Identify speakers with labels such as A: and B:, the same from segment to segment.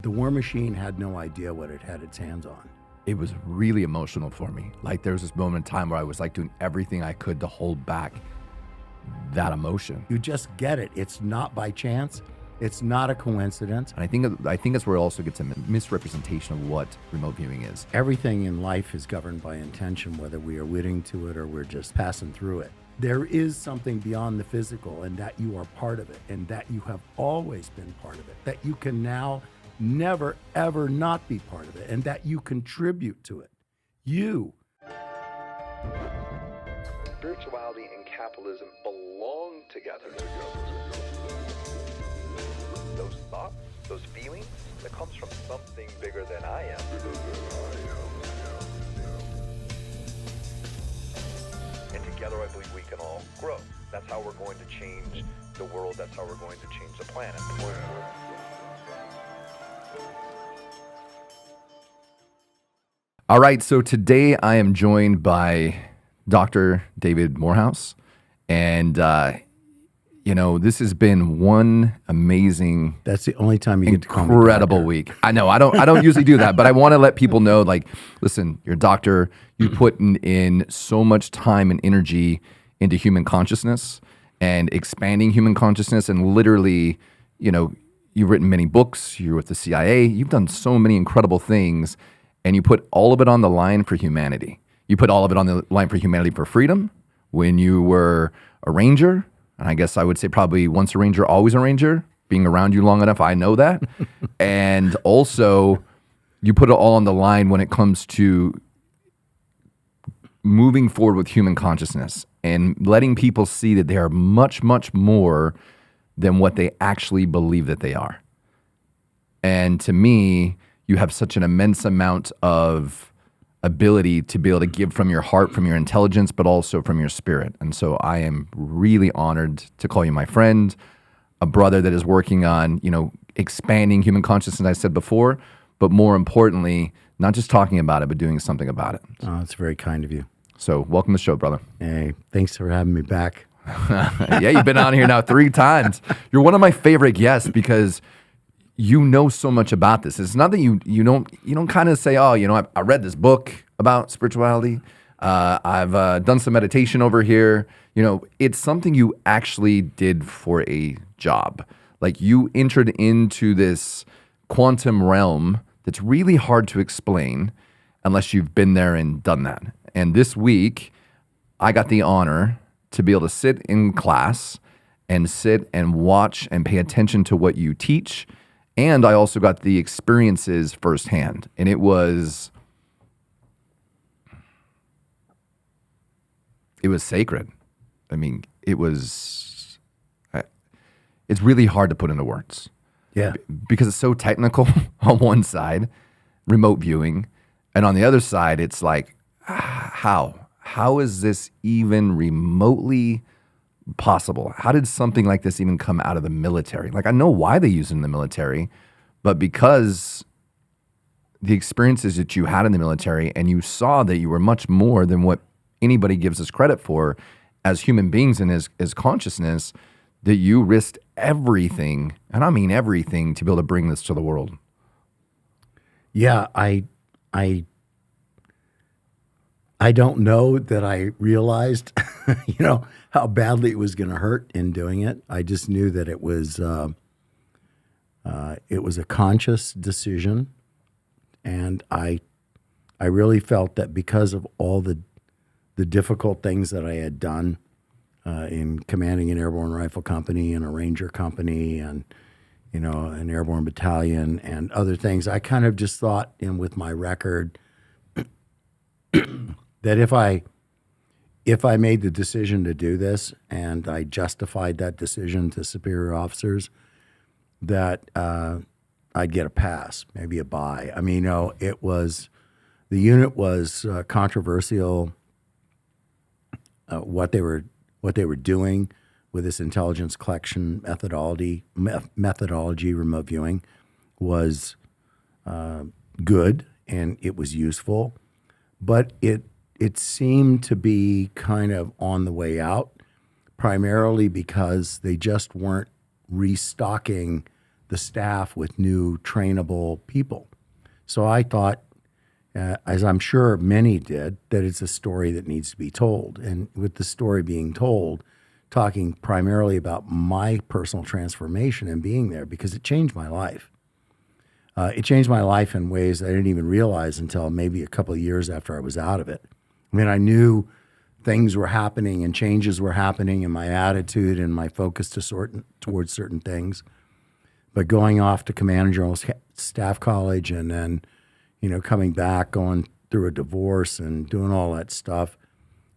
A: The War Machine had no idea what it had its hands on.
B: It was really emotional for me. Like there was this moment in time where I was like doing everything I could to hold back that emotion.
A: You just get it. It's not by chance. It's not a coincidence.
B: And I think that's where it also gets a misrepresentation of what remote viewing is.
A: Everything in life is governed by intention, whether we are witting to it or we're just passing through it. There is something beyond the physical, and that you are part of it, and that you have always been part of it, that you can now never, ever not be part of it, and that you contribute to it. You.
C: Spirituality and capitalism belong together. Those thoughts, those feelings, that comes from something bigger than I am. And together I believe we can all grow. That's how we're going to change the world. That's how we're going to change the planet.
B: All right, so today I am joined by Dr. David Morehouse, and this has been one amazing,
A: That's the only time you get to call me
B: incredible
A: doctor.
B: week. I know I don't usually do that, but I want to let people know, like, listen, you're a doctor, you put in so much time and energy into human consciousness and expanding human consciousness, and literally, you've written many books, you're with the CIA, you've done so many incredible things. And you put all of it on the line for humanity. You put all of it on the line for humanity for freedom when you were a ranger. And I guess I would say probably once a ranger, always a ranger. Being around you long enough, I know that. And also, you put it all on the line when it comes to moving forward with human consciousness and letting people see that they are much, much more than what they actually believe that they are. And to me, you have such an immense amount of ability to be able to give from your heart, from your intelligence, but also from your spirit. And so I am really honored to call you my friend, a brother that is working on, expanding human consciousness, as I said before, but more importantly, not just talking about it, but doing something about it.
A: Oh, that's very kind of you.
B: So welcome to the show, brother.
A: Hey, thanks for having me back.
B: Yeah, you've been on here now 3 times. You're one of my favorite guests because you know so much about this. It's not that you don't kind of say, oh, I read this book about spirituality. I've done some meditation over here. It's something you actually did for a job. Like you entered into this quantum realm that's really hard to explain unless you've been there and done that. And this week, I got the honor to be able to sit in class and sit and watch and pay attention to what you teach. And I also got the experiences firsthand. And it was sacred. I mean, it's really hard to put into words.
A: Yeah.
B: Because it's so technical on one side, remote viewing. And on the other side, it's like, how? How is this even remotely possible? How did something like this even come out of the military? Like, I know why they use it in the military, but because the experiences that you had in the military and you saw that you were much more than what anybody gives us credit for as human beings and as consciousness, that you risked everything, and I mean everything, to be able to bring this to the world.
A: Yeah, I don't know that I realized, how badly it was going to hurt in doing it. I just knew that it was a conscious decision, and I really felt that because of all the difficult things that I had done in commanding an airborne rifle company and a ranger company and an airborne battalion and other things, I kind of just thought, and with my record, that if I made the decision to do this and I justified that decision to superior officers, that I'd get a pass, maybe a buy. I mean, the unit was controversial. What they were doing with this intelligence collection methodology, remote viewing, was good and it was useful, but it seemed to be kind of on the way out, primarily because they just weren't restocking the staff with new trainable people. So I thought, as I'm sure many did, that it's a story that needs to be told. And with the story being told, talking primarily about my personal transformation and being there, because it changed my life. It changed my life in ways I didn't even realize until maybe a couple of years after I was out of it. I mean, I knew things were happening and changes were happening in my attitude and my focus towards certain things. But going off to Command and General Staff College and then, coming back, going through a divorce and doing all that stuff,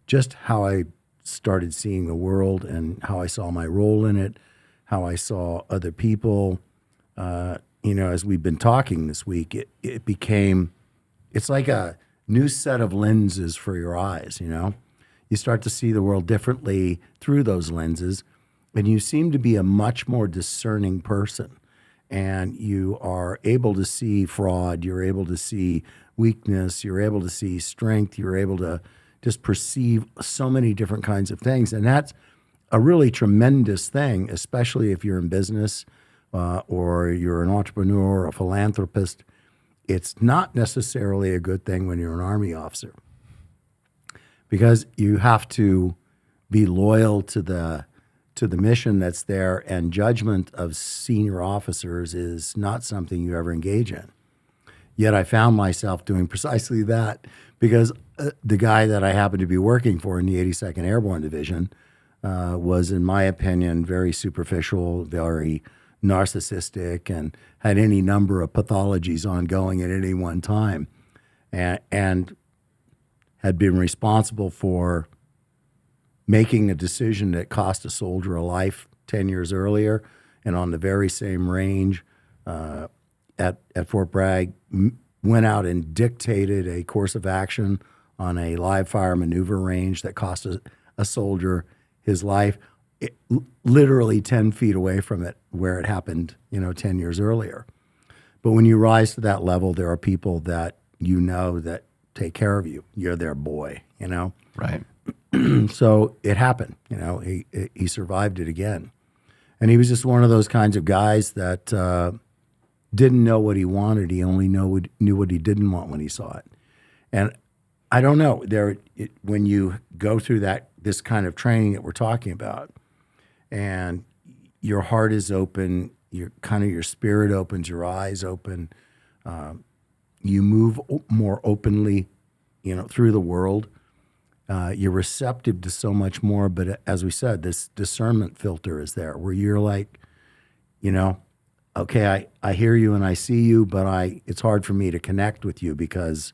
A: just how I started seeing the world and how I saw my role in it, how I saw other people, as we've been talking this week, it's like a new set of lenses for your eyes, You start to see the world differently through those lenses, and you seem to be a much more discerning person. And you are able to see fraud, you're able to see weakness, you're able to see strength, you're able to just perceive so many different kinds of things. And that's a really tremendous thing, especially if you're in business or you're an entrepreneur or a philanthropist. It's not necessarily a good thing when you're an Army officer, because you have to be loyal to the mission that's there, and judgment of senior officers is not something you ever engage in. Yet I found myself doing precisely that, because the guy that I happened to be working for in the 82nd Airborne Division was, in my opinion, very superficial, very narcissistic, and had any number of pathologies ongoing at any one time, and had been responsible for making a decision that cost a soldier a life 10 years earlier, and on the very same range at Fort Bragg, went out and dictated a course of action on a live fire maneuver range that cost a soldier his life, literally 10 feet away from it where it happened, 10 years earlier. But when you rise to that level, there are people that that take care of you. You're their boy,
B: Right.
A: So it happened, he survived it again. And he was just one of those kinds of guys that didn't know what he wanted. He only knew what he didn't want when he saw it. And I don't know, when you go through this kind of training that we're talking about, and your heart is open, your spirit opens, your eyes open, you move more openly, through the world. You're receptive to so much more, but as we said, this discernment filter is there, where you're like, okay, I hear you and I see you, but it's hard for me to connect with you because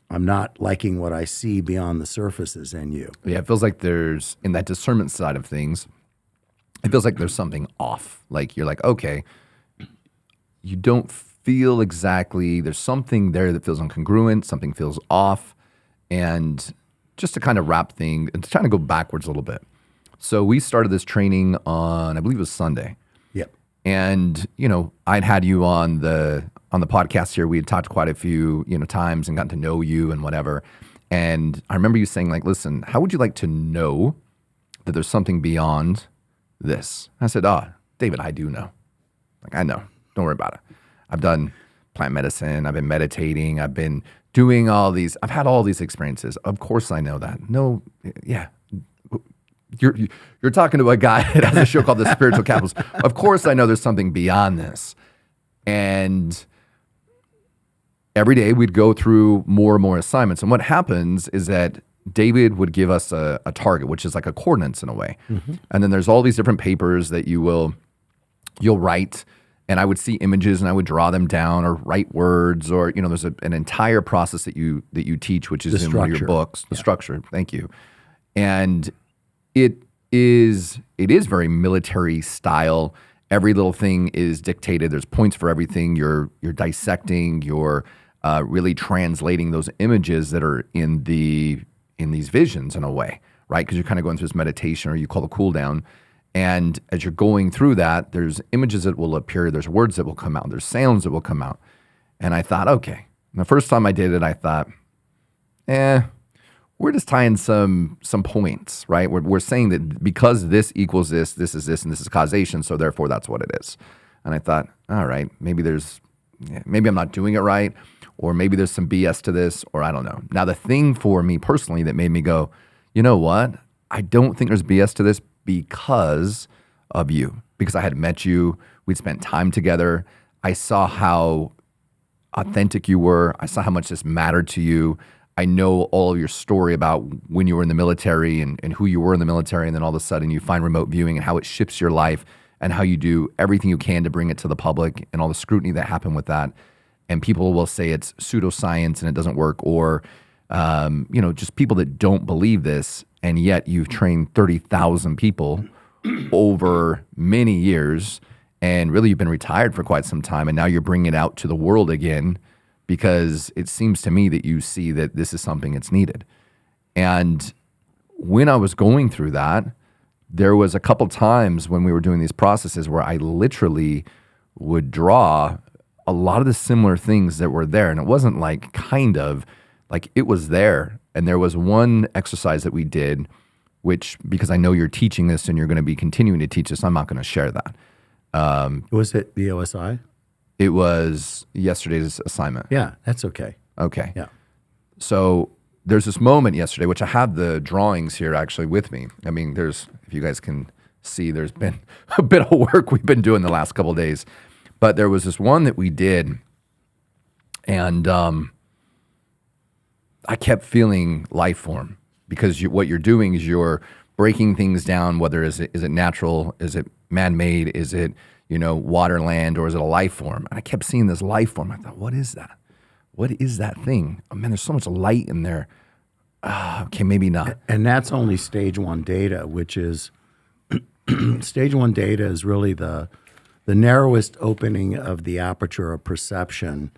A: I'm not liking what I see beyond the surfaces in you.
B: Yeah, it feels like there's, in that discernment side of things, it feels like there's something off. Like you're like, okay, you don't feel exactly, there's something there that feels incongruent, something feels off. And just to kind of wrap things and to try to go backwards a little bit. So we started this training on, I believe it was Sunday.
A: Yep.
B: And, I'd had you on the podcast here. We had talked quite a few, times and gotten to know you and whatever. And I remember you saying, like, listen, how would you like to know that there's something beyond this? I said, David, I do know. Like, I know. Don't worry about it. I've done plant medicine. I've been meditating. I've been doing all these. I've had all these experiences. Of course I know that. No, yeah. You're talking to a guy that has a show called The Spiritual Capitalist. Of course I know there's something beyond this. And every day we'd go through more and more assignments. And what happens is that David would give us a target, which is like a coordinates in a way. Mm-hmm. And then there's all these different papers that you'll write. And I would see images and I would draw them down or write words, or, there's an entire process that you teach, which is in one of your books, the structure. Thank you. And it is very military style. Every little thing is dictated. There's points for everything. You're dissecting, you're really translating those images that are in these visions in a way, right? Because you're kind of going through this meditation, or you call the cool down. And as you're going through that, there's images that will appear, there's words that will come out, there's sounds that will come out. And I thought, okay. And the first time I did it, I thought, we're just tying some points, right? We're saying that because this equals this, this is this, and this is causation, so therefore that's what it is. And I thought, all right, maybe I'm not doing it right, or maybe there's some BS to this, or I don't know. Now, the thing for me personally that made me go, you know what? I don't think there's BS to this because of you, because I had met you. We'd spent time together. I saw how authentic you were. I saw how much this mattered to you. I know all of your story about when you were in the military and who you were in the military, and then all of a sudden you find remote viewing and how it shifts your life and how you do everything you can to bring it to the public and all the scrutiny that happened with that. And people will say it's pseudoscience and it doesn't work, or just people that don't believe this, and yet you've trained 30,000 people over many years, and really you've been retired for quite some time, and now you're bringing it out to the world again because it seems to me that you see that this is something that's needed. And when I was going through that, there was a couple times when we were doing these processes where I literally would draw a lot of the similar things that were there. And it wasn't like kind of, like it was there. And there was one exercise that we did, which, because I know you're teaching this and you're going to be continuing to teach this, I'm not going to share that.
A: Was it the OSI?
B: It was yesterday's assignment.
A: Yeah, that's okay.
B: Okay.
A: Yeah.
B: So there's this moment yesterday, which I have the drawings here actually with me. I mean, if you guys can see, there's been a bit of work we've been doing the last couple of days. But there was this one that we did, and I kept feeling life form, because what you're doing is you're breaking things down, whether is it natural, is it man-made, is it water, land, or is it a life form? And I kept seeing this life form. I thought, what is that? What is that thing? Oh man, there's so much light in there. Okay, maybe not.
A: And that's only stage 1 data, which is stage 1 data is really the narrowest opening of the aperture of perception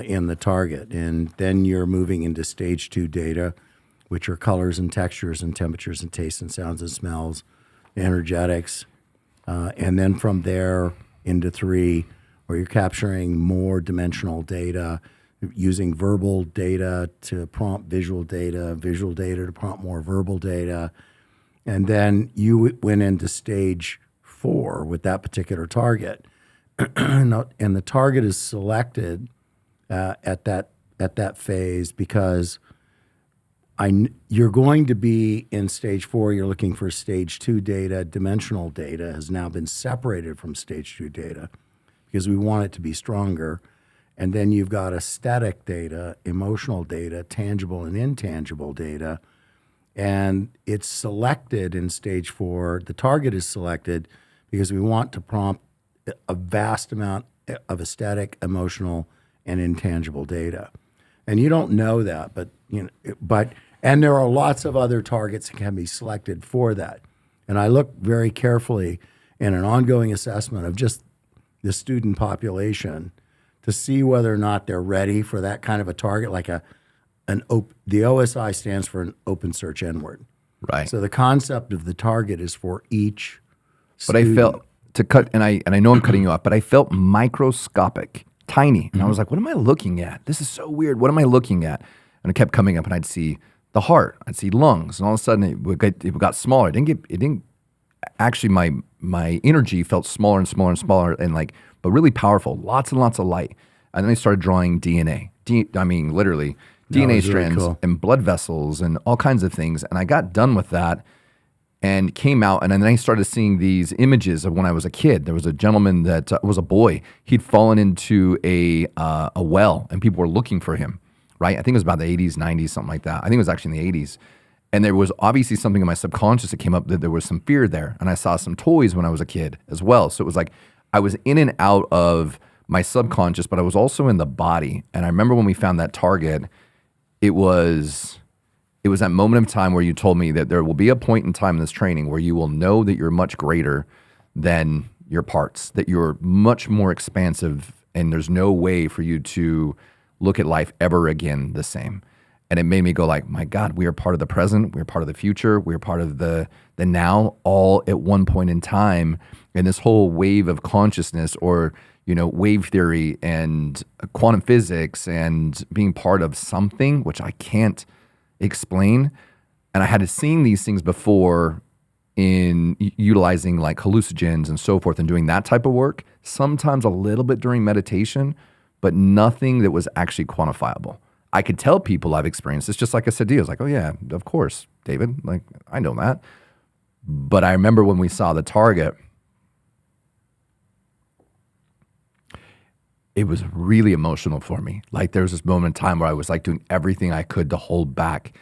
A: in the target. And then you're moving into stage 2 data, which are colors and textures and temperatures and tastes and sounds and smells, energetics. And then from there into 3, where you're capturing more dimensional data, using verbal data to prompt visual data to prompt more verbal data. And then you went into stage 4 with that particular target. And the target is selected at that phase because you're going to be in stage 4. You're looking for stage 2 data. Dimensional data has now been separated from stage 2 data because we want it to be stronger. And then you've got aesthetic data, emotional data, tangible and intangible data. And it's selected in stage 4. The target is selected because we want to prompt a vast amount of aesthetic, emotional, and intangible data. And you don't know that, and there are lots of other targets that can be selected for that. And I look very carefully in an ongoing assessment of just the student population to see whether or not they're ready for that kind of a target, like the OSI stands for an open search N-word.
B: Right.
A: So the concept of the target is for each
B: But I felt to cut, and I know I'm cutting you off, but I felt microscopic, tiny. And I was like, what am I looking at? This is so weird. What am I looking at? And it kept coming up, and I'd see the heart, I'd see lungs, and all of a sudden it got smaller. It didn't actually, my energy felt smaller and smaller and smaller, but really powerful, lots and lots of light. And then I started drawing DNA. Literally DNA strands,
A: really cool.
B: and blood vessels and all kinds of things. And I got done with that and came out, and then I started seeing these images of when I was a kid. There was a gentleman that was a boy. He'd fallen into a well, and people were looking for him, right? I think it was about the 80s, 90s, something like that. I think it was actually in the 80s. And there was obviously something in my subconscious that came up that there was some fear there. And I saw some toys when I was a kid as well. So it was like I was in and out of my subconscious, but I was also in the body. And I remember when we found that target, it was that moment of time where you told me that there will be a point in time in this training where you will know that you're much greater than your parts, that you're much more expansive, and there's no way for you to look at life ever again the same. And it made me go like, my God, we are part of the present, we're part of the future, we're part of the now, all at one point in time. And this whole wave of consciousness, or wave theory and quantum physics and being part of something which I can't explain. And I had seen these things before in utilizing like hallucinogens and so forth and doing that type of work, sometimes a little bit during meditation, but nothing that was actually quantifiable. I could tell people I've experienced this, just like I said to you. I was like, oh yeah, of course, David, like I know that. But I remember when we saw the target, it was really emotional for me. Like there was this moment in time where I was like doing everything I could to hold back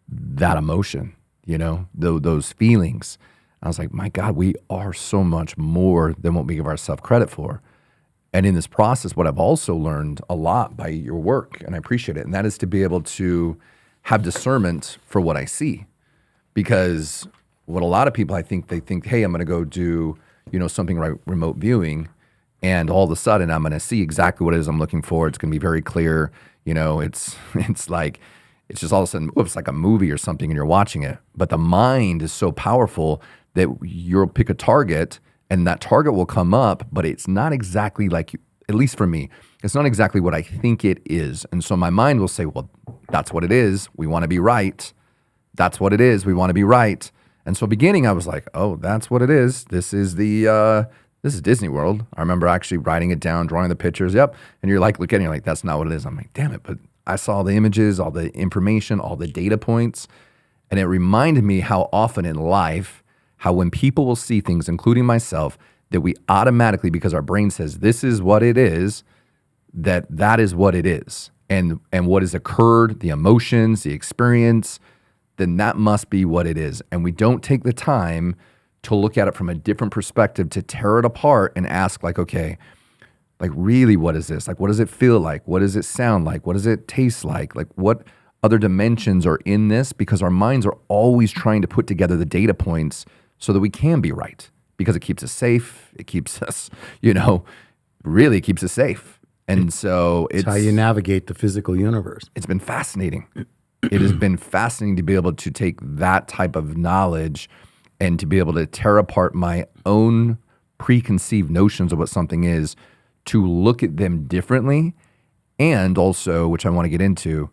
B: that emotion, you know, those feelings. I was like, my God, we are so much more than what we give ourselves credit for. And in this process, what I've also learned a lot by your work, and I appreciate it, and that is to be able to have discernment for what I see. Because what a lot of people, I think, they think, hey, I'm going to go do, you know, something like remote viewing, and all of a sudden I'm going to see exactly what it is I'm looking for. It's going to be very clear. You know, it's like, it's just all of a sudden, it's like a movie or something and you're watching it. But the mind is so powerful that you'll pick a target and that target will come up, but it's not exactly like, at least for me, it's not exactly what I think it is. And so my mind will say, well, that's what it is. We want to be right. That's what it is. We want to be right. And so beginning, I was like, oh, that's what it is. This is Disney World. I remember actually writing it down, drawing the pictures. Yep. And you're like, look at it, you're like, that's not what it is. I'm like, damn it. But I saw the images, all the information, all the data points. And it reminded me how often in life, how when people will see things, including myself, that we automatically, because our brain says this is what it is, that is what it is. And what has occurred, the emotions, the experience, then that must be what it is. And we don't take the time to look at it from a different perspective, to tear it apart and ask like, okay, like really, what is this? Like, what does it feel like? What does it sound like? What does it taste like? Like what other dimensions are in this? Because our minds are always trying to put together the data points so that we can be right, because it keeps us safe. It keeps us, you know, really keeps us safe. And so it's
A: how you navigate the physical universe.
B: It's been fascinating. It has been fascinating to be able to take that type of knowledge and to be able to tear apart my own preconceived notions of what something is, to look at them differently. And also, which I want to get into,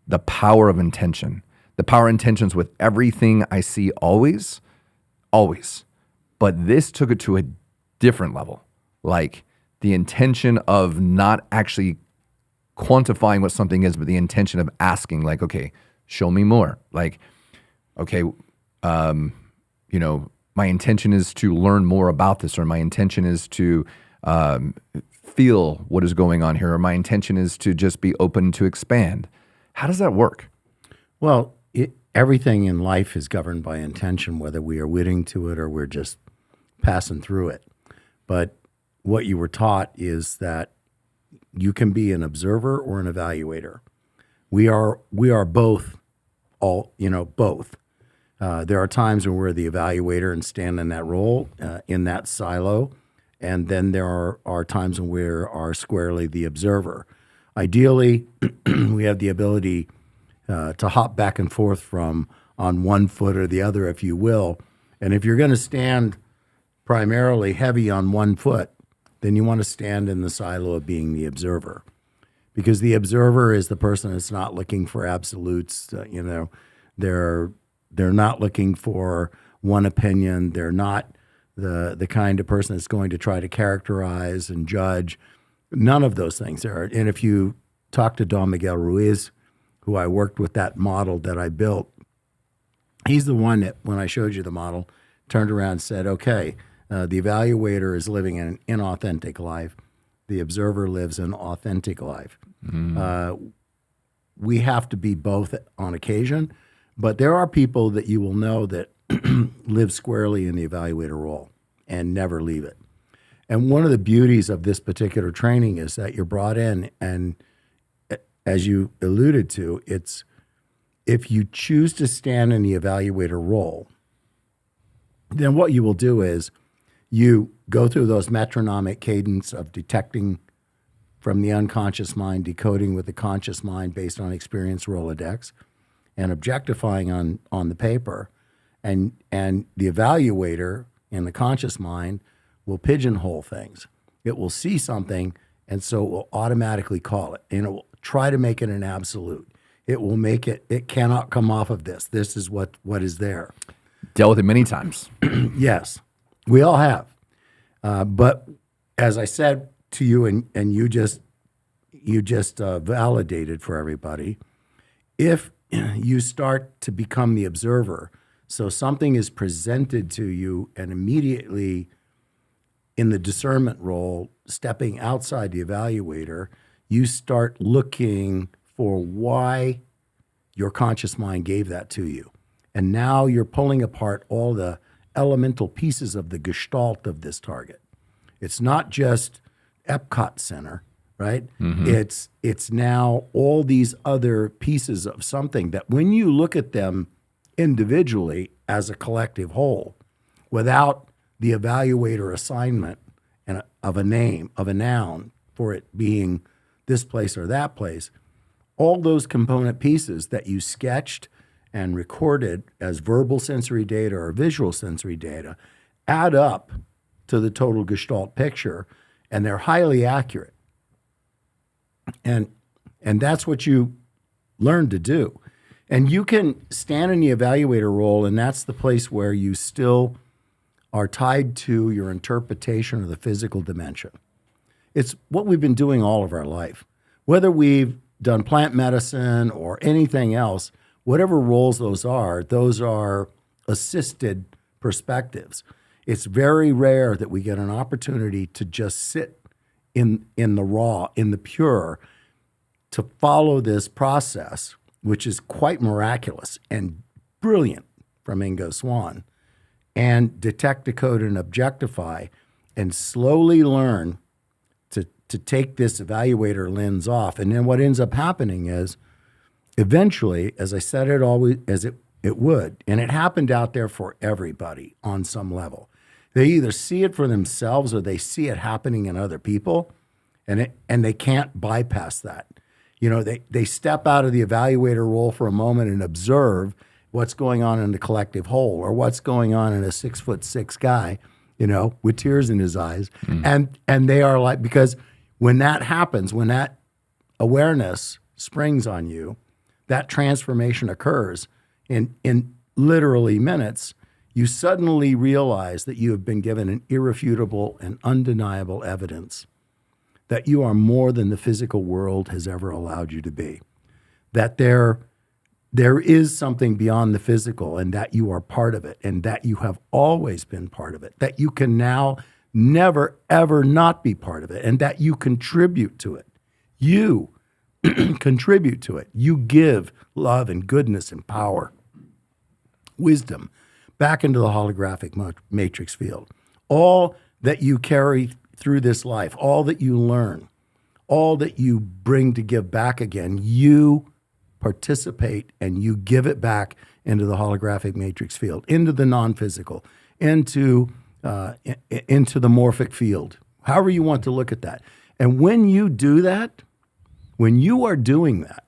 B: the power of intention. The power of intentions with everything I see always. But this took it to a different level. Like the intention of not actually quantifying what something is, but the intention of asking, like, okay, show me more. Like, okay, you know, my intention is to learn more about this, or my intention is to feel what is going on here, or my intention is to just be open to expand. How does that work?
A: Well, everything in life is governed by intention, whether we are witting to it or we're just passing through it. But what you were taught is that you can be an observer or an evaluator. We are both, both. There are times when we're the evaluator and stand in that role, in that silo, and then there are times when we are squarely the observer. Ideally, we have the ability to hop back and forth from on one foot or the other, if you will. And if you're going to stand primarily heavy on one foot, then you want to stand in the silo of being the observer, because the observer is the person that's not looking for absolutes. They're not looking for one opinion. They're not the kind of person that's going to try to characterize and judge. None of those things are. And if you talk to Don Miguel Ruiz, who I worked with, that model that I built, he's the one that, when I showed you the model, turned around and said, okay, the evaluator is living an inauthentic life. The observer lives an authentic life. Mm-hmm. We have to be both on occasion, but there are people that you will know that live squarely in the evaluator role and never leave it. And one of the beauties of this particular training is that you're brought in, and as you alluded to, it's if you choose to stand in the evaluator role, then what you will do is you go through those metronomic cadence of detecting from the unconscious mind, decoding with the conscious mind based on experience Rolodex, and objectifying on the paper. And the evaluator in the conscious mind will pigeonhole things. It will see something, and so it will automatically call it, and it will try to make it an absolute. It will make it cannot come off of this. This is what is there.
B: dealt with it many times.
A: Yes, we all have. But as I said to you, and you just validated for everybody, if you start to become the observer, so something is presented to you, and immediately in the discernment role, stepping outside the evaluator, you start looking for why your conscious mind gave that to you. And now you're pulling apart all the elemental pieces of the gestalt of this target. It's not just Epcot Center, right? It's now all these other pieces of something that when you look at them individually as a collective whole, without the evaluator assignment and of a name, of a noun, for it being this place or that place, all those component pieces that you sketched and recorded as verbal sensory data or visual sensory data add up to the total gestalt picture, and they're highly accurate. And that's what you learn to do. And you can stand in the evaluator role, and that's the place where you still are tied to your interpretation of the physical dimension. It's what we've been doing all of our life. Whether we've done plant medicine or anything else, whatever roles those are assisted perspectives. It's very rare that we get an opportunity to just sit in the raw, in the pure, to follow this process, which is quite miraculous and brilliant from Ingo Swann, and detect, decode, and objectify, and slowly learn to take this evaluator lens off. And then what ends up happening is, eventually, as I said it always, as it would, and it happened out there for everybody on some level. They either see it for themselves or they see it happening in other people, and they can't bypass that. You know, they step out of the evaluator role for a moment and observe what's going on in the collective whole, or what's going on in a 6'6" guy, you know, with tears in his eyes. And they are like, because when that happens, when that awareness springs on you, that transformation occurs in literally minutes. You suddenly realize that you have been given an irrefutable and undeniable evidence that you are more than the physical world has ever allowed you to be. That there is something beyond the physical, and that you are part of it, and that you have always been part of it, that you can now never, ever not be part of it, and that you contribute to it. You contribute to it. You give love and goodness and power, wisdom, back into the holographic matrix field. All that you carry through this life, all that you learn, all that you bring to give back again, you participate and you give it back into the holographic matrix field, into the non-physical, into the morphic field, however you want to look at that. And when you do that, when you are doing that,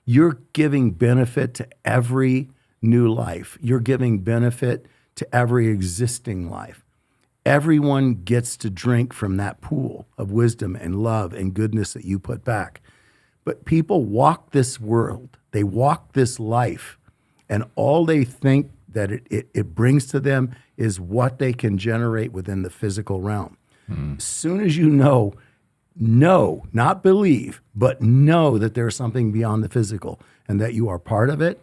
A: you're giving benefit to every new life. You're giving benefit to every existing life. Everyone gets to drink from that pool of wisdom and love and goodness that you put back. But people walk this world, they walk this life, and all they think that it brings to them is what they can generate within the physical realm. As soon as you know, not believe, but know that there's something beyond the physical and that you are part of it,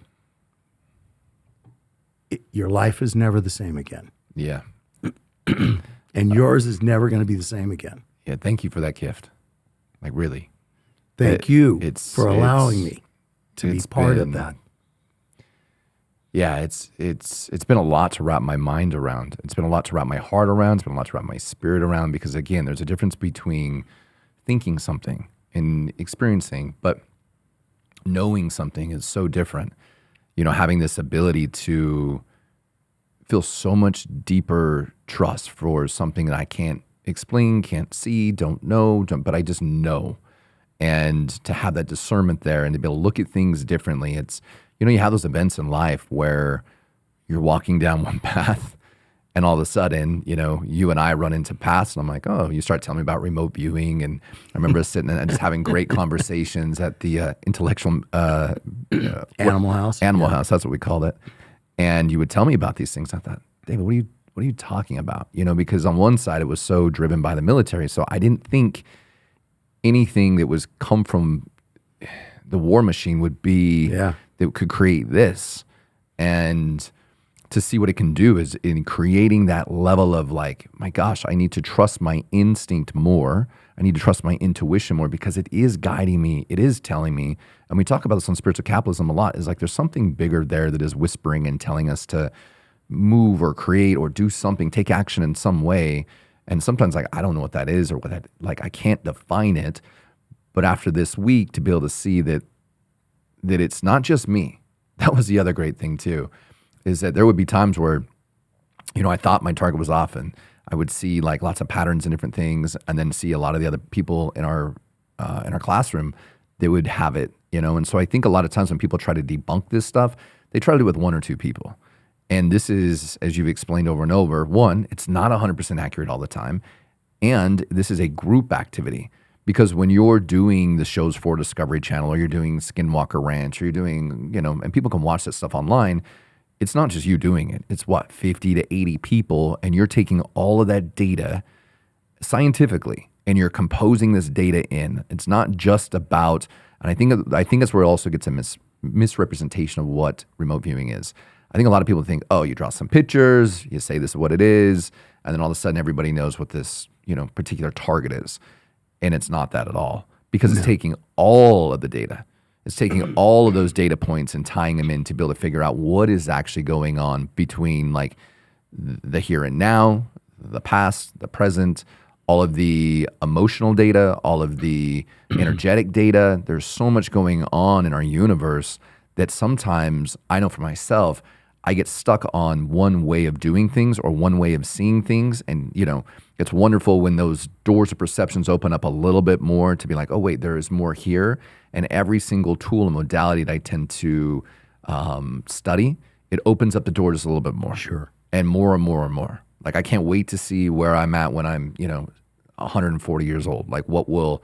A: your life is never the same again.
B: Yeah.
A: And yours is never going to be the same again.
B: Yeah. Thank you for that gift. Like, really.
A: Thank you for allowing me to be part of that.
B: Yeah, it's been a lot to wrap my mind around. It's been a lot to wrap my heart around. It's been a lot to wrap my spirit around, because again, there's a difference between thinking something and experiencing, but knowing something is so different. You know, having this ability to feel so much deeper trust for something that I can't explain, can't see, don't know, but I just know. And to have that discernment there and to be able to look at things differently. It's, you know, you have those events in life where you're walking down one path and all of a sudden, you know, you and I run into paths and I'm like, oh, you start telling me about remote viewing. And I remember sitting and just having great conversations at the intellectual
A: Animal House.
B: Animal House, that's what we called it. And you would tell me about these things. I thought, David, what are you talking about? Because on one side it was so driven by the military. So I didn't think anything that was come from the war machine would be that could create this. And to see what it can do is in creating that level of like, my gosh, I need to trust my instinct more. I need to trust my intuition more because it is guiding me. It is telling me. And we talk about this on spiritual capitalism a lot, is like there's something bigger there that is whispering and telling us to move or create or do something, take action in some way. And sometimes like, I don't know what that is or what that, like, I can't define it. But after this week to be able to see that it's not just me. That was the other great thing too, is that there would be times where, I thought my target was off and I would see like lots of patterns and different things and then see a lot of the other people in our classroom, they would have it, And so I think a lot of times when people try to debunk this stuff, they try to do it with one or two people. And this is, as you've explained over and over, one, it's not 100% accurate all the time. And this is a group activity. Because when you're doing the shows for Discovery Channel or you're doing Skinwalker Ranch or you're doing, and people can watch this stuff online, it's not just you doing it. It's 50 to 80 people, and you're taking all of that data scientifically and you're composing this data in. It's not just about, and I think that's where it also gets a misrepresentation of what remote viewing is. I think a lot of people think, oh, you draw some pictures, you say this is what it is, and then all of a sudden everybody knows what this, particular target is. And it's not that at all, because it's taking all of the data. It's taking all of those data points and tying them in to be able to figure out what is actually going on between like the here and now, the past, the present, all of the emotional data, all of the energetic data. There's so much going on in our universe that sometimes I know for myself, I get stuck on one way of doing things or one way of seeing things. And, it's wonderful when those doors of perceptions open up a little bit more to be like, oh, wait, there is more here. And every single tool and modality that I tend to study, it opens up the door just a little bit more.
A: Sure.
B: And more and more and more. Like, I can't wait to see where I'm at when I'm, 140 years old. Like, what will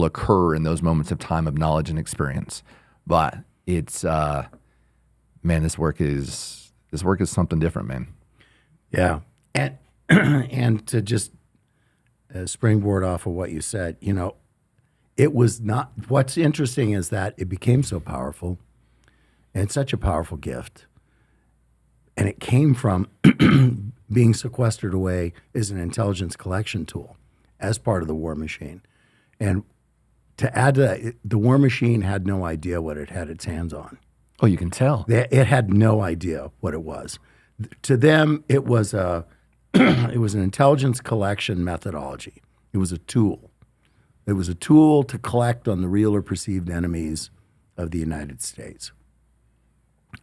B: occur in those moments of time of knowledge and experience. But it's, man, this work is something different, man.
A: Yeah. And to just springboard off of what you said, it was not, what's interesting is that it became so powerful and such a powerful gift. And it came from being sequestered away as an intelligence collection tool as part of the war machine. And to add to that, the war machine had no idea what it had its hands on.
B: Oh, you can tell.
A: It had no idea what it was. To them, it was it was an intelligence collection methodology. It was a tool. It was a tool to collect on the real or perceived enemies of the United States.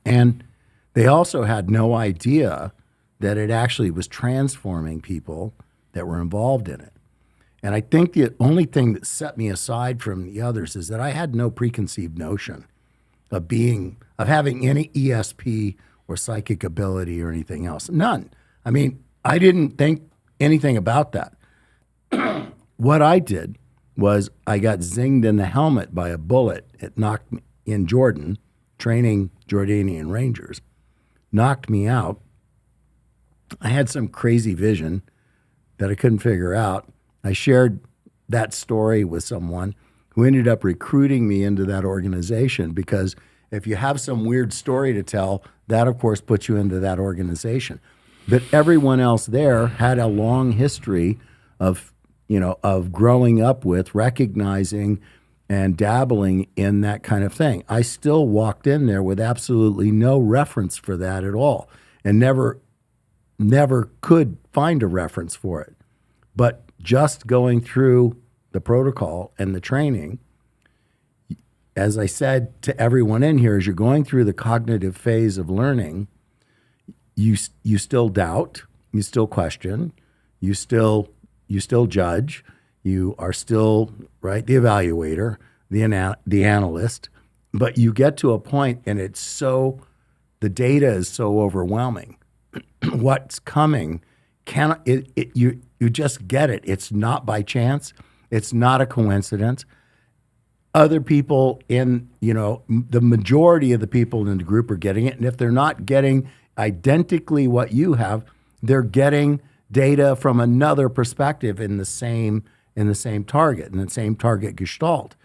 A: And they also had no idea that it actually was transforming people that were involved in it. And I think the only thing that set me aside from the others is that I had no preconceived notion of having any ESP or psychic ability or anything else. None. I mean, I didn't think anything about that. What I did was I got zinged in the helmet by a bullet. It knocked me in Jordan, training Jordanian Rangers, knocked me out. I had some crazy vision that I couldn't figure out. I shared that story with someone who ended up recruiting me into that organization, because if you have some weird story to tell, that of course puts you into that organization. But everyone else there had a long history of growing up with, recognizing and dabbling in that kind of thing. I still walked in there with absolutely no reference for that at all, and never could find a reference for it. But just going through the protocol and the training, as I said to everyone in here, as you're going through the cognitive phase of learning, you still doubt, you still question, you still judge, you are still, right, the evaluator, the analyst, but you get to a point and the data is so overwhelming. What's coming, you just get it. It's not by chance. It's not a coincidence. Other people the majority of the people in the group are getting it. And if they're not getting identically what you have. They're getting data from another perspective in the same target, in the same target gestalt.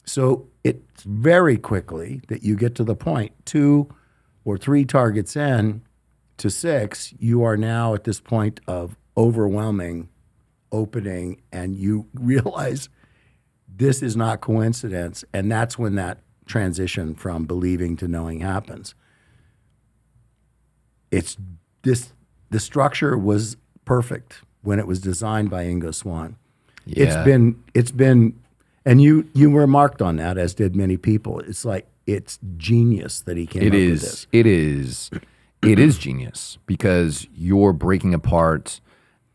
A: So it's very quickly that you get to the point 2 or 3 targets in to 6, you are now at this point of overwhelming opening, and you realize this is not coincidence, and that's when that transition from believing to knowing happens. The structure was perfect when it was designed by Ingo Swann.
B: Yeah.
A: It's been, and you remarked on that, as did many people. It's like, it's genius that he came up with this.
B: It is genius, because you're breaking apart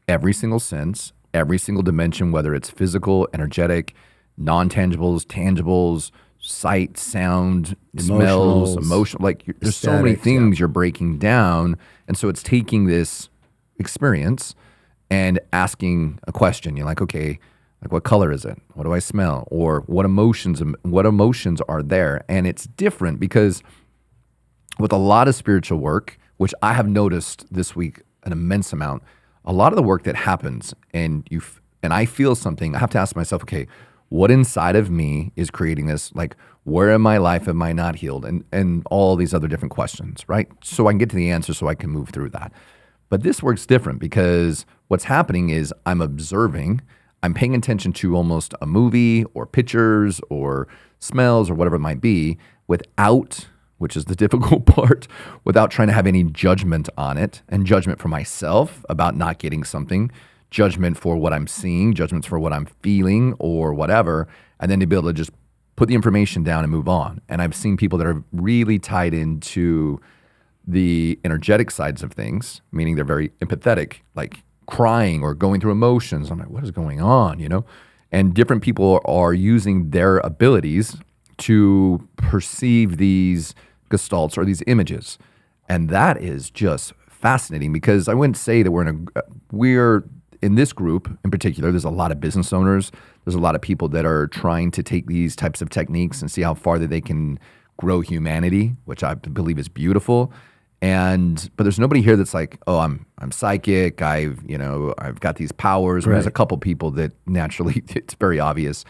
B: every single sense, every single dimension, whether it's physical, energetic, non-tangibles, tangibles, sight, sound, smells, emotion. Like, there's so many things you're breaking down. And so it's taking this experience and asking a question. You're like, okay, like, what color is it? What do I smell? Or what emotions are there? And it's different, because with a lot of spiritual work, which I have noticed this week an immense amount, a lot of the work that happens and I feel something, I have to ask myself, okay, what inside of me is creating this? Like, where in my life am I not healed? And all these other different questions, right? So I can get to the answer, so I can move through that. But this works different, because what's happening is I'm observing, I'm paying attention to almost a movie or pictures or smells or whatever it might be, without, which is the difficult part, without trying to have any judgment on it, and judgment for myself about not getting something, judgment for what I'm seeing, judgments for what I'm feeling or whatever, and then to be able to just put the information down and move on. And I've seen people that are really tied into the energetic sides of things, meaning they're very empathetic, like crying or going through emotions. I'm like, what is going on, And different people are using their abilities to perceive these gestalts or these images. And that is just fascinating, because I wouldn't say that we're in this group in particular, there's a lot of business owners. There's a lot of people that are trying to take these types of techniques and see how far that they can grow humanity, which I believe is beautiful. But there's nobody here that's like, oh, I'm psychic. I've got these powers. Right. There's a couple people that naturally, it's very obvious.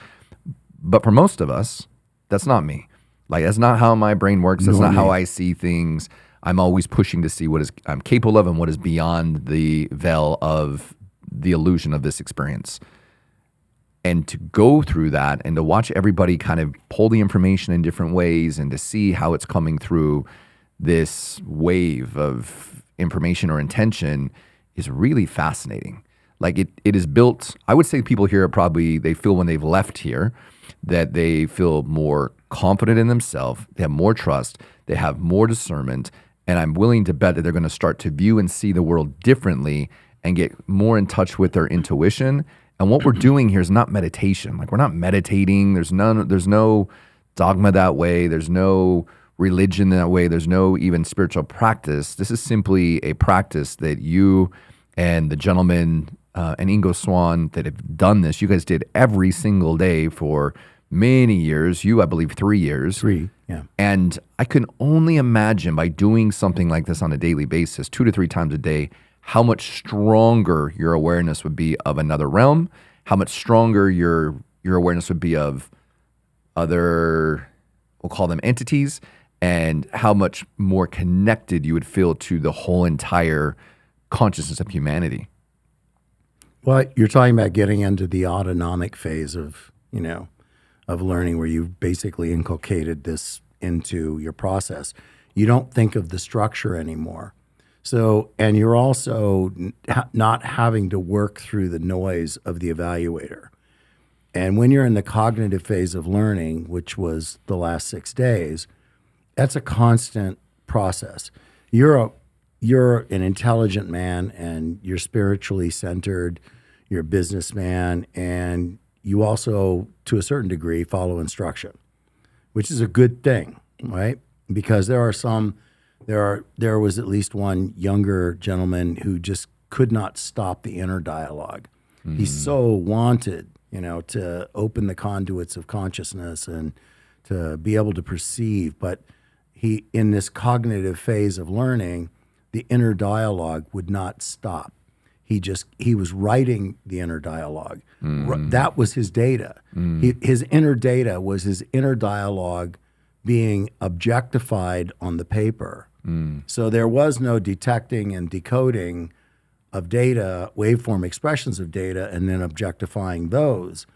B: But for most of us, that's not me. Like, that's not how my brain works. That's not how I see things. I'm always pushing to see what I'm capable of and what is beyond the veil of the illusion of this experience. And to go through that and to watch everybody kind of pull the information in different ways, and to see how it's coming through this wave of information or intention is really fascinating. Like, it is built, I would say people here they feel when they've left here that they feel more confident in themselves, they have more trust, they have more discernment, and I'm willing to bet that they're going to start to view and see the world differently and get more in touch with their intuition. And what we're doing here is not meditation. Like, we're not meditating. There's no dogma that way. There's no religion that way. There's no even spiritual practice. This is simply a practice that you and the gentleman and Ingo Swann that have done this, you guys did every single day for many years. You, I believe, 3 years.
A: 3, yeah.
B: And I can only imagine, by doing something like this on a daily basis, 2 to 3 times a day, how much stronger your awareness would be of another realm, how much stronger your awareness would be of other, we'll call them entities, and how much more connected you would feel to the whole entire consciousness of humanity.
A: Well, you're talking about getting into the autonomic phase of learning, where you've basically inculcated this into your process. You don't think of the structure anymore. So, and you're also not having to work through the noise of the evaluator. And when you're in the cognitive phase of learning, which was the last 6 days, that's a constant process. You're an intelligent man, and you're spiritually centered, you're a businessman, and you also, to a certain degree, follow instruction, which is a good thing, right? Because there was at least one younger gentleman who just could not stop the inner dialogue. Mm-hmm. He so wanted, to open the conduits of consciousness and to be able to perceive, but he, in this cognitive phase of learning, the inner dialogue would not stop. He was writing the inner dialogue. That was his data. His inner data was his inner dialogue being objectified on the paper. So there was no detecting and decoding of data, waveform expressions of data, and then objectifying those.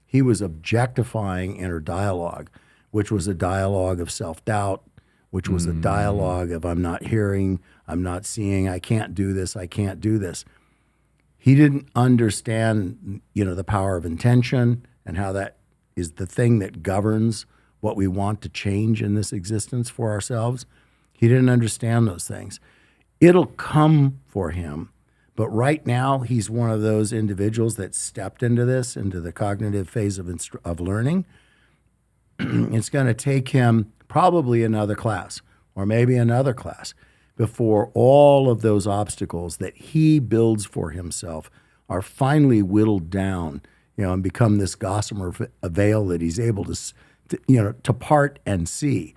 A: He was objectifying inner dialogue, which was a dialogue of self-doubt, which was a dialogue of I'm not hearing, I'm not seeing, I can't do this, I can't do this. He didn't understand, the power of intention and how that is the thing that governs what we want to change in this existence for ourselves. He didn't understand those things. It'll come for him, but right now he's one of those individuals that stepped into the cognitive phase of learning. It's going to take him probably another class or maybe another class before all of those obstacles that he builds for himself are finally whittled down, and become this gossamer veil that he's able to part and see.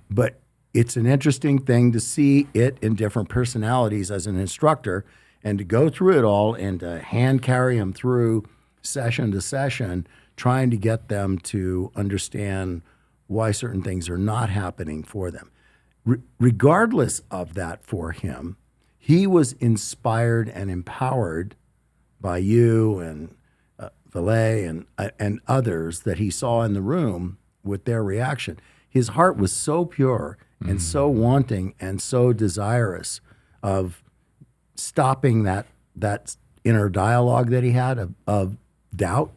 A: But it's an interesting thing to see it in different personalities as an instructor and to go through it all and to hand carry them through session to session, trying to get them to understand why certain things are not happening for them. Regardless of that for him, he was inspired and empowered by you and Valet and others that he saw in the room with their reaction. His heart was so pure and so wanting and so desirous of stopping that inner dialogue that he had of doubt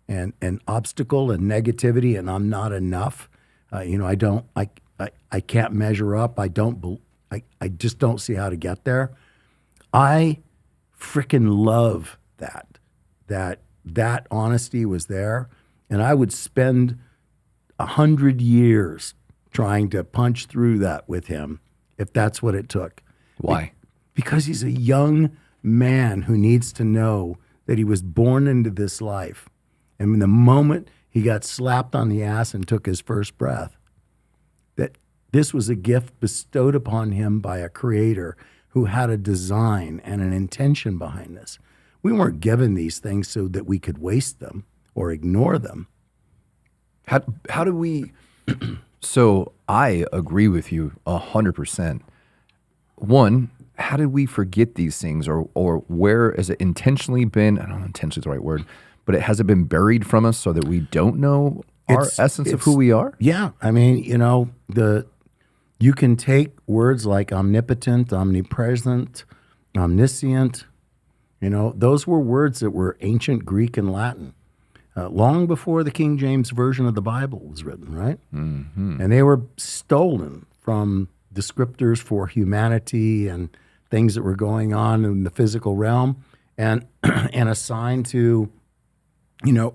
A: and obstacle and negativity and I'm not enough. I can't measure up. I just don't see how to get there. I freaking love that honesty was there, and I would spend 100 years trying to punch through that with him if that's what it took.
B: Why?
A: Because he's a young man who needs to know that he was born into this life, and the moment he got slapped on the ass and took his first breath, that this was a gift bestowed upon him by a creator who had a design and an intention behind this. We weren't given these things so that we could waste them or ignore them.
B: How do we? So I agree with you 100%. One, how did we forget these things, or where has it intentionally been? I don't know, intentionally is the right word, but has it been buried from us so that we don't know our essence of who we are?
A: Yeah, I mean, you can take words like omnipotent, omnipresent, omniscient. Those were words that were ancient Greek and Latin, long before the King James Version of the Bible was written, right? Mm-hmm. And they were stolen from descriptors for humanity and things that were going on in the physical realm and assigned to,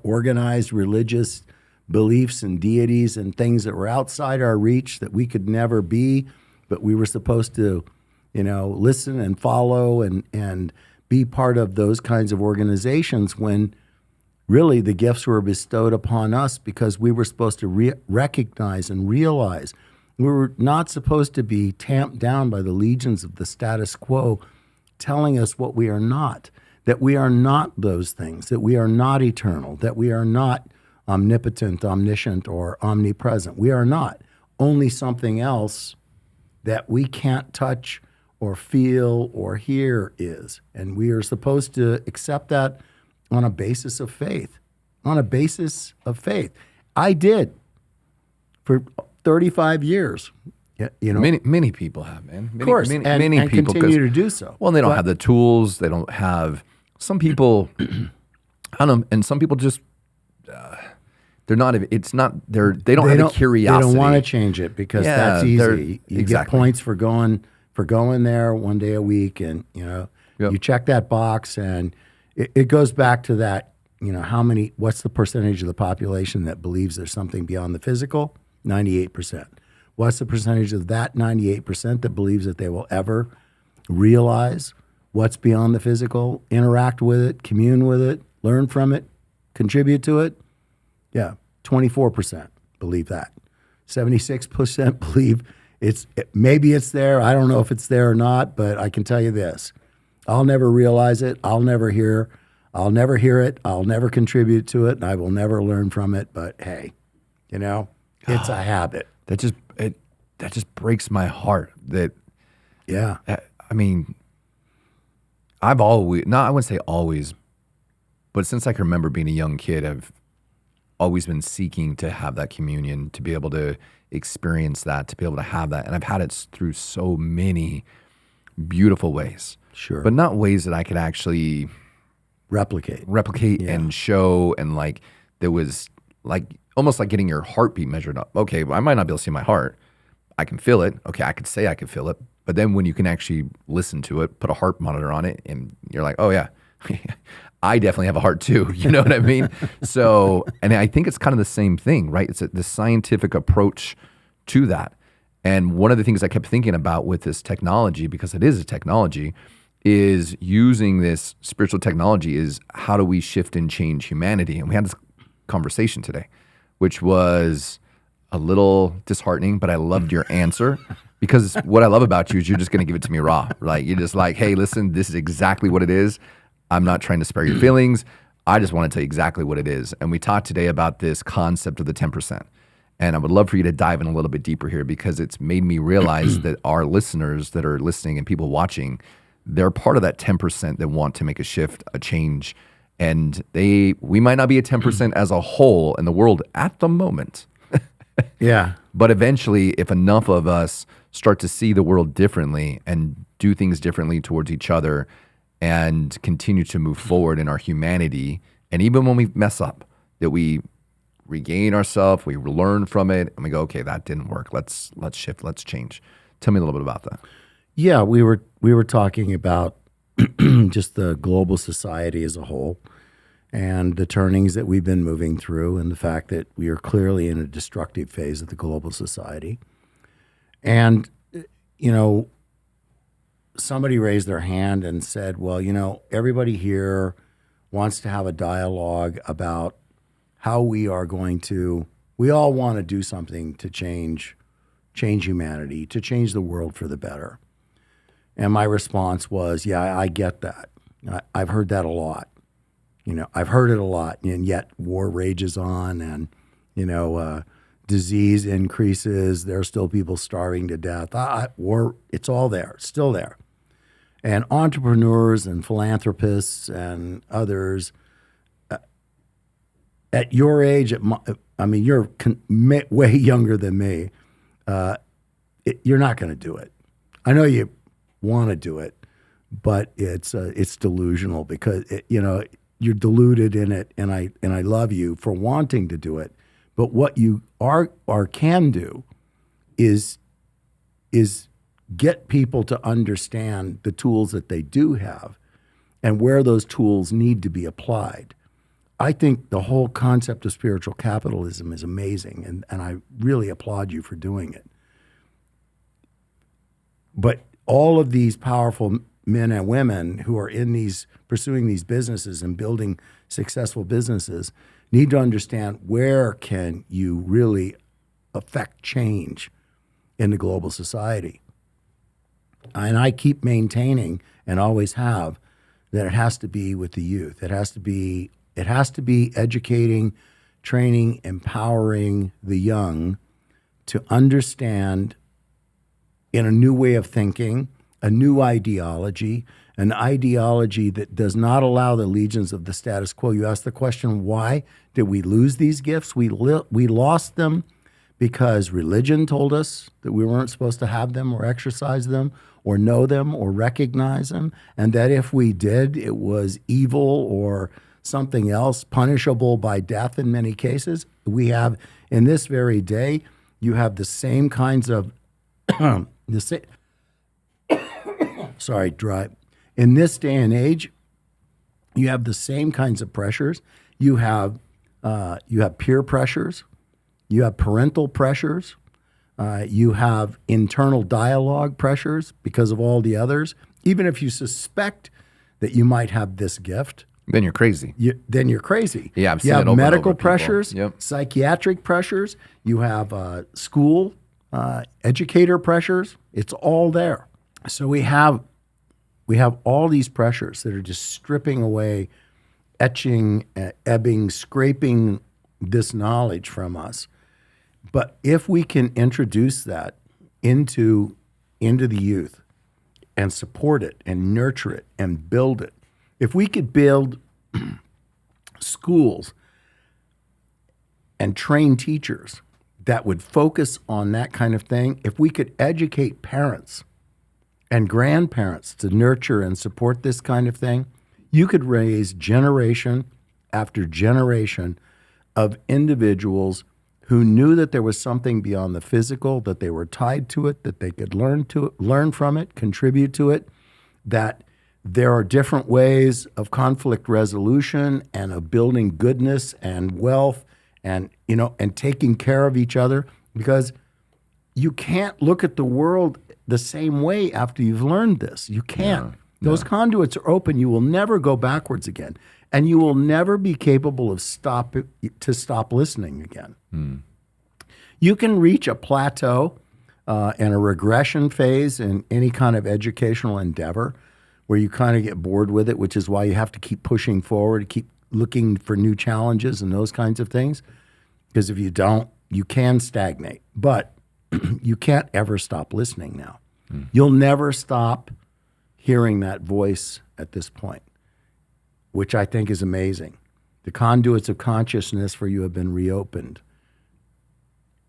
A: organized religious beliefs and deities and things that were outside our reach that we could never be, but we were supposed to, listen and follow and be part of those kinds of organizations when really the gifts were bestowed upon us because we were supposed to recognize and realize we were not supposed to be tamped down by the legions of the status quo telling us what we are not, that we are not those things, that we are not eternal, that we are not omnipotent, omniscient, or omnipresent. We are not. Only something else that we can't touch or feel or hear is. And we are supposed to accept that on a basis of faith. On a basis of faith. I did for 35 years.
B: Many people have, man.
A: Of course,
B: many
A: and
B: people
A: continue to do so.
B: Well, they don't have the tools. They don't have. Some people, I don't know, and some people just they're not. It's not. They don't have the curiosity.
A: They don't want to change it because that's easy. You get points for going there one day a week, and you check that box, and it goes back to that. What's the percentage of the population that believes there's something beyond the physical? 98%. What's the percentage of that 98% that believes that they will ever realize what's beyond the physical, interact with it, commune with it, learn from it, contribute to it? Yeah, 24% believe that. 76% believe Maybe it's there. I don't know if it's there or not, but I can tell you this. I'll never realize it. I'll never hear it. I'll never contribute to it, and I will never learn from it. But hey, it's a habit.
B: That just breaks my heart.
A: Yeah.
B: I mean, I've always, I wouldn't say always, but since I can remember being a young kid, I've always been seeking to have that communion, to be able to experience that, to be able to have that. And I've had it through so many beautiful ways.
A: Sure.
B: But not ways that I could actually
A: replicate
B: yeah. and show. And like, there was like, almost like getting your heartbeat measured up. Okay, well, I might not be able to see my heart. I can feel it. Okay, I could say I could feel it. But then when you can actually listen to it, put a heart monitor on it, and you're like, oh yeah, I definitely have a heart too. You know what I mean? So, and I think it's kind of the same thing, right? It's the scientific approach to that. And one of the things I kept thinking about with this technology, because it is a technology, is using this spiritual technology is how do we shift and change humanity? And we had this conversation today, which was a little disheartening, but I loved your answer. Because what I love about you is you're just going to give it to me raw. Like, you're just like, hey, listen, this is exactly what it is. I'm not trying to spare your feelings. I just want to tell you exactly what it is. And we talked today about this concept of the 10%. And I would love for you to dive in a little bit deeper here, because it's made me realize that our listeners that are listening and people watching, they're part of that 10% that want to make a shift, a change. And we might not be a 10% as a whole in the world at the moment.
A: Yeah.
B: But eventually, if enough of us start to see the world differently and do things differently towards each other and continue to move forward in our humanity, and even when we mess up, that we regain ourselves, we learn from it, and we go, okay, that didn't work. Let's shift, let's change. Tell me a little bit about that.
A: Yeah, we were talking about just the global society as a whole, and the turnings that we've been moving through, and the fact that we are clearly in a destructive phase of the global society. And, somebody raised their hand and said, well, everybody here wants to have a dialogue about how we all want to do something to change humanity, to change the world for the better. And my response was, yeah, I get that. I've heard that a lot. I've heard it a lot, and yet war rages on, and, disease increases. There are still people starving to death. War, it's all there, it's still there. And entrepreneurs and philanthropists and others, at your age, you're way younger than me. You're not going to do it. I know you want to do it, but it's delusional, because you're deluded in it, and I love you for wanting to do it. But what you can do is get people to understand the tools that they do have and where those tools need to be applied. I think the whole concept of spiritual capitalism is amazing, and I really applaud you for doing it. But all of these powerful men and women who are pursuing these businesses and building successful businesses need to understand, where can you really affect change in the global society? And I keep maintaining, and always have, that it has to be with the youth. It has to be educating, training, empowering the young to understand, in a new way of thinking, a new ideology, an ideology that does not allow the legions of the status quo. You ask the question, why did we lose these gifts? We lost them because religion told us that we weren't supposed to have them or exercise them or know them or recognize them, and that if we did, it was evil or something else, punishable by death in many cases. We have, in this very day, you have the same kinds of in this day and age, you have the same kinds of pressures. You have peer pressures. You have parental pressures. You have internal dialogue pressures because of all the others. Even if you suspect that you might have this gift,
B: then you're crazy.
A: Then you're crazy.
B: Yeah, I've seen
A: you
B: it
A: have
B: over and
A: medical
B: over,
A: pressures,
B: Yep.
A: psychiatric pressures. You have school educator pressures. It's all there. So we have all these pressures that are just stripping away, etching, ebbing, scraping this knowledge from us. But if we can introduce that into the youth and support it and nurture it and build it, if we could build schools and train teachers that would focus on that kind of thing, if we could educate parents and grandparents to nurture and support this kind of thing, you could raise generation after generation of individuals who knew that there was something beyond the physical, that they were tied to it, that they could learn from it, contribute to it, that there are different ways of conflict resolution and of building goodness and wealth and taking care of each other, because you can't look at the world the same way after you've learned this. You can't. Those conduits are open. You will never go backwards again. And you will never be capable of stop listening again. You can reach a plateau and a regression phase in any kind of educational endeavor where you kind of get bored with it, which is why you have to keep pushing forward, keep looking for new challenges and those kinds of things. Because if you don't, you can stagnate. But you can't ever stop listening now. You'll never stop hearing that voice at this point, which I think is amazing. The conduits of consciousness for you have been reopened.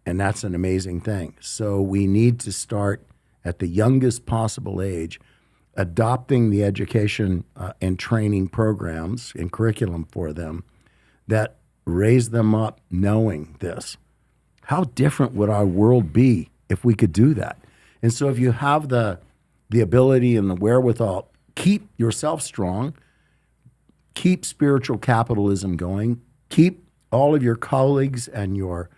A: And that's an amazing thing. So we need to start at the youngest possible age, adopting the education and training programs and curriculum for them that raise them up knowing this. How different would our world be if we could do that? And so if you have the ability and the wherewithal, keep yourself strong, keep spiritual capitalism going, keep all of your colleagues and your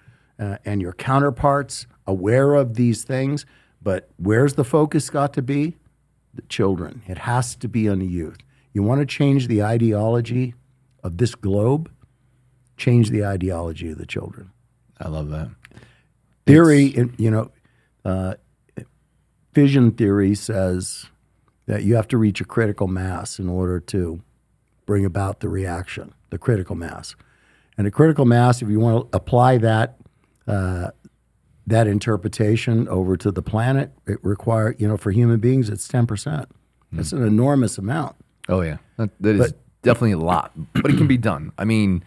A: counterparts aware of these things. But where's the focus got to be? The children. It has to be on the youth. You want to change the ideology of this globe? Change the ideology of the children.
B: I love that.
A: Theory, fission theory says that you have to reach a critical mass in order to bring about the reaction, the critical mass. And a critical mass, if you want to apply that interpretation over to the planet, it requires, for human beings, it's 10%. That's an enormous amount.
B: Oh, yeah. That is definitely a lot, but it can be done. I mean,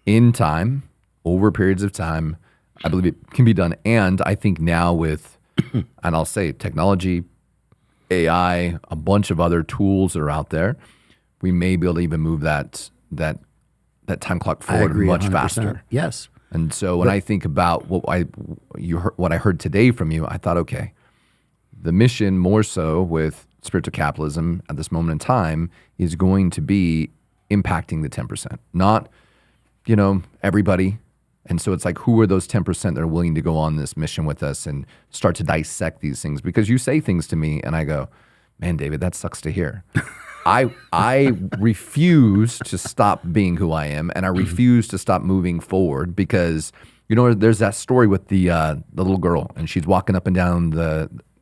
B: in time, over periods of time, I believe it can be done. And I think now with, and I'll say technology, AI, a bunch of other tools that are out there, we may be able to even move that time clock forward much
A: 100%.
B: faster.
A: Yes.
B: And so when I think about what I heard today from you, I thought, okay, the mission more so with spiritual capitalism at this moment in time is going to be impacting the 10%, not, everybody. And so it's like, who are those 10% that are willing to go on this mission with us and start to dissect these things? Because you say things to me and I go, man, David, that sucks to hear. I refuse to stop being who I am, and I refuse to stop moving forward because, there's that story with the little girl, and she's walking up and down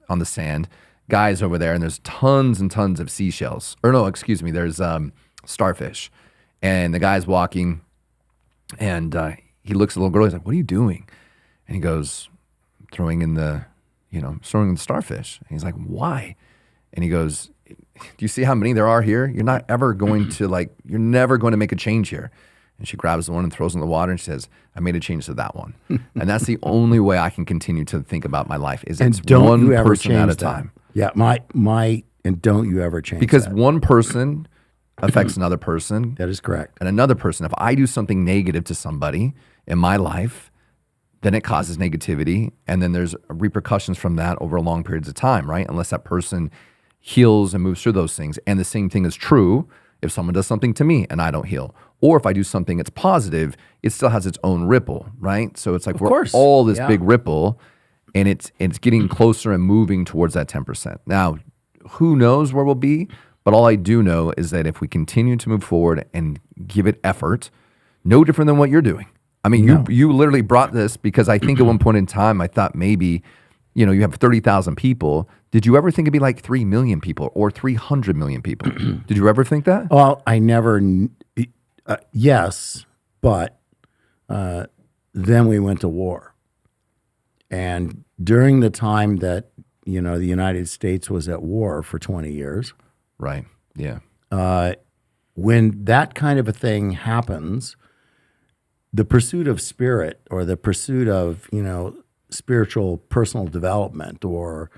B: on the sand. Guys over there, and there's tons and tons of seashells. Or no, excuse me, there's starfish. And the guy's walking, and he looks at the little girl. He's like, "What are you doing?" And he goes, "Throwing in the starfish." And he's like, "Why?" And he goes, "Do you see how many there are here? You're not ever going to you're never going to make a change here." And she grabs the one and throws it in the water and she says, "I made a change to that one." And that's the only way I can continue to think about my life is it's one person at a time.
A: Yeah, and don't you ever change
B: because
A: that.
B: One person affects another person.
A: That is correct.
B: And another person. If I do something negative to somebody in my life, then it causes negativity. And then there's repercussions from that over long periods of time, right? Unless that person heals and moves through those things. And the same thing is true if someone does something to me and I don't heal. Or if I do something that's positive, it still has its own ripple, right? So it's like we're all this big ripple, and it's getting closer and moving towards that 10%. Now, who knows where we'll be? But all I do know is that if we continue to move forward and give it effort, no different than what you're doing. I mean,
A: No.
B: you literally brought this because I think at one point in time, I thought maybe, you have 30,000 people. Did you ever think it'd be like 3 million people or 300 million people? Did you ever think that?
A: Well, I never, yes, but then we went to war. And during the time that, the United States was at war for 20 years,
B: Right. Yeah.
A: when that kind of a thing happens, the pursuit of spirit or the pursuit of, spiritual personal development or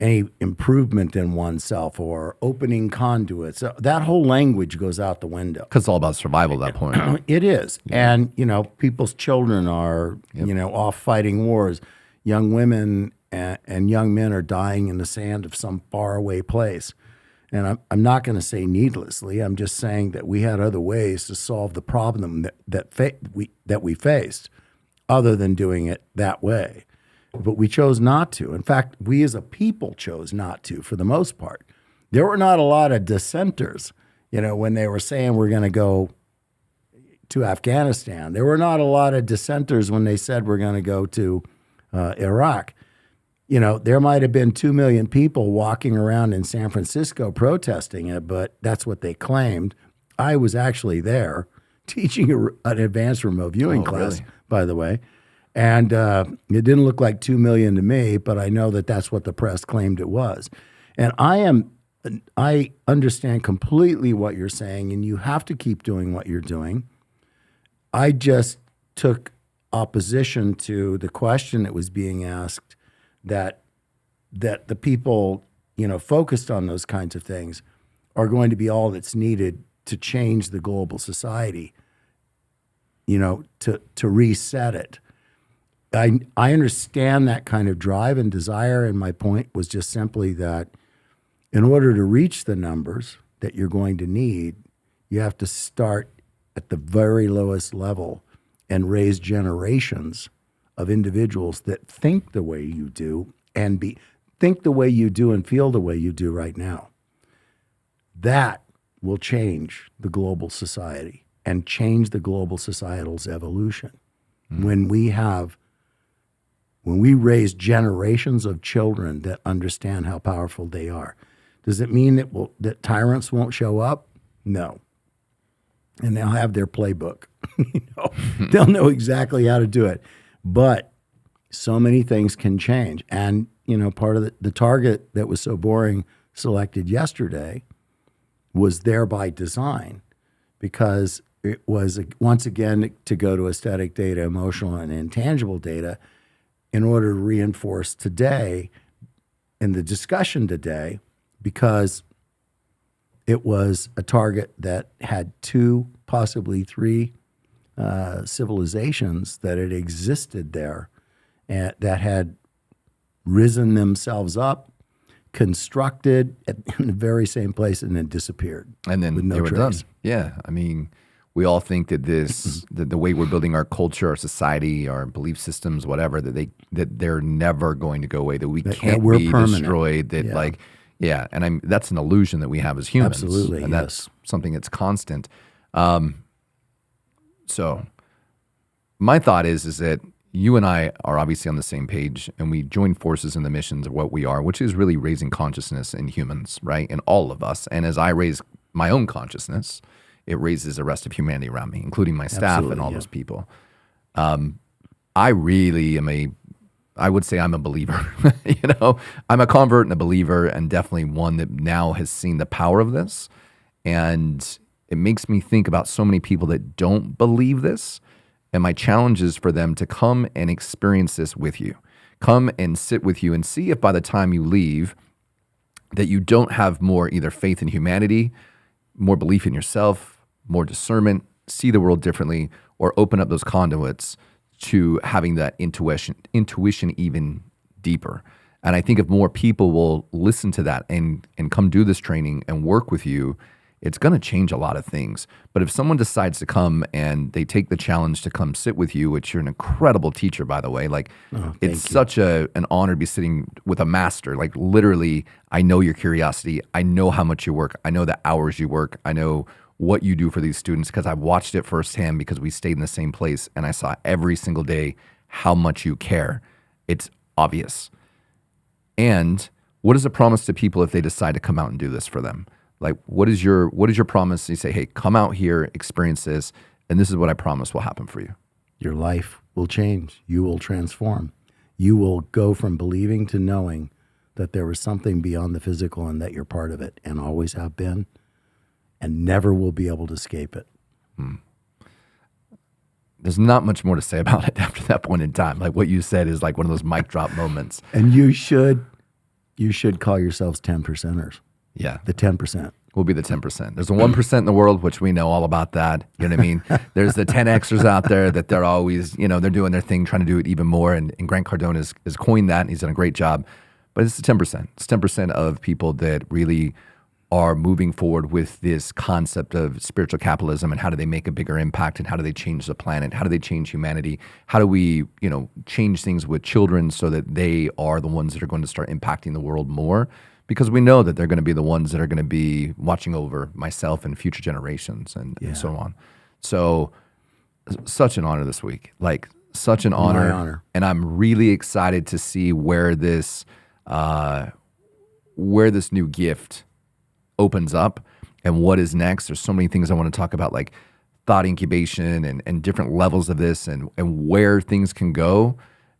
A: any improvement in oneself or opening conduits, that whole language goes out the window.
B: Because it's all about survival at that point.
A: It is. And, people's children are, off fighting wars. Young women and young men are dying in the sand of some faraway place. And I'm not going to say needlessly. I'm just saying that we had other ways to solve the problem that we faced other than doing it that way. But we chose not to. In fact, we as a people chose not to for the most part. There were not a lot of dissenters, when they were saying we're going to go to Afghanistan. There were not a lot of dissenters when they said we're going to go to Iraq. There might have been 2 million people walking around in San Francisco protesting it, but that's what they claimed. I was actually there teaching an advanced remote viewing class,
B: really?
A: by the way. And it didn't look like 2 million to me, but I know that that's what the press claimed it was. And I understand completely what you're saying, and you have to keep doing what you're doing. I just took opposition to the question that was being asked that the people, focused on those kinds of things are going to be all that's needed to change the global society, to reset it. I understand that kind of drive and desire, and my point was just simply that in order to reach the numbers that you're going to need, you have to start at the very lowest level and raise generations of individuals that think the way you do and think the way you do and feel the way you do right now. That will change the global society and change the global societal's evolution. When we raise generations of children that understand how powerful they are. Does it mean that tyrants won't show up? No. And they'll have their playbook. They'll know exactly how to do it. But so many things can change. And, part of the target that was so boring selected yesterday was there by design, because it was, once again, to go to aesthetic data, emotional and intangible data, in order to reinforce today in the discussion today, because it was a target that had 2, possibly 3 civilizations that had existed there and that had risen themselves up, constructed in the very same place, and then disappeared.
B: And then
A: with no
B: they were done.
A: trace.
B: Yeah. I mean, we all think that the way we're building our culture, our society, our belief systems, whatever, that they're never going to go away, that we can't
A: we're
B: be
A: permanent.
B: destroyed, that
A: Yeah.
B: and that's an illusion that we have as humans.
A: Absolutely,
B: and that's something that's constant. So my thought is that you and I are obviously on the same page, and we join forces in the missions of what we are, which is really raising consciousness in humans, right? In all of us. And as I raise my own consciousness, it raises the rest of humanity around me, including my staff and all those people. I really am I would say I'm a believer. I'm a convert and a believer, and definitely one that now has seen the power of this. And it makes me think about so many people that don't believe this. And my challenge is for them to come and experience this with you. Come and sit with you and see if by the time you leave that you don't have more either faith in humanity, more belief in yourself, more discernment, see the world differently, or open up those conduits to having that intuition even deeper. And I think if more people will listen to that and come do this training and work with you, it's going to change a lot of things. But if someone decides to come and they take the challenge to come sit with you, which you're an incredible teacher, by the way, it's such an honor to be sitting with a master. Like literally, I know your curiosity. I know how much you work. I know the hours you work. I know what you do for these students, because I've watched it firsthand because we stayed in the same place and I saw every single day how much you care. It's obvious. And what is a promise to people if they decide to come out and do this for them? Like, what is your promise? You say, hey, come out here, experience this, and this is what I promise will happen for you.
A: Your life will change. You will transform. You will go from believing to knowing that there was something beyond the physical and that you're part of it and always have been and never will be able to escape it.
B: There's not much more to say about it after that point in time. Like what you said is like one of those mic drop moments.
A: And you should call yourselves 10%ers.
B: Yeah.
A: The 10%.
B: Will be the 10%. There's the 1% in the world, which we know all about that. You know what I mean? There's the 10Xers out there that they're always, they're doing their thing, trying to do it even more. And Grant Cardone has coined that, and he's done a great job. But it's the 10%. It's 10% of people that really are moving forward with this concept of spiritual capitalism and how do they make a bigger impact and how do they change the planet? How do they change humanity? How do we, change things with children so that they are the ones that are going to start impacting the world more? Because we know that they're going to be the ones that are going to be watching over myself and future generations and so on. So such an honor this week, like such an honor.
A: My honor.
B: And I'm really excited to see where this new gift opens up and what is next. There's so many things I want to talk about, like thought incubation and different levels of this and where things can go.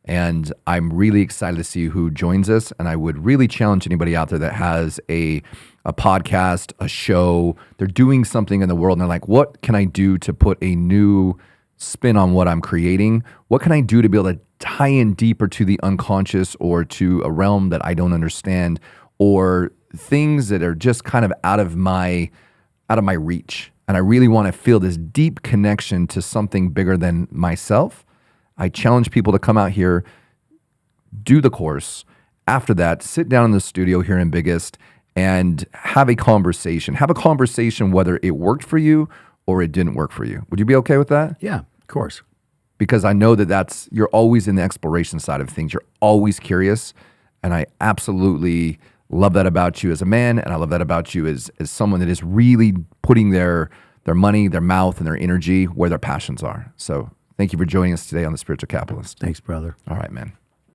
B: And I'm really excited to see who joins us. And I would really challenge anybody out there that has a podcast, a show, they're doing something in the world and they're like, what can I do to put a new spin on what I'm creating? What can I do to be able to tie in deeper to the unconscious or to a realm that I don't understand or things that are just kind of out of my reach? And I really want to feel this deep connection to something bigger than myself. I challenge people to come out here, do the course. After that, sit down in the studio here in Biggest and have a conversation. Have a conversation whether it worked for you or it didn't work for you. Would you be okay with that?
A: Yeah, of course.
B: Because I know that you're always in the exploration side of things. You're always curious. And I absolutely love that about you as a man. And I love that about you as someone that is really putting their money, their mouth, and their energy where their passions are. So thank you for joining us today on The Spiritual Capitalist.
A: Thanks, brother.
B: All right, man.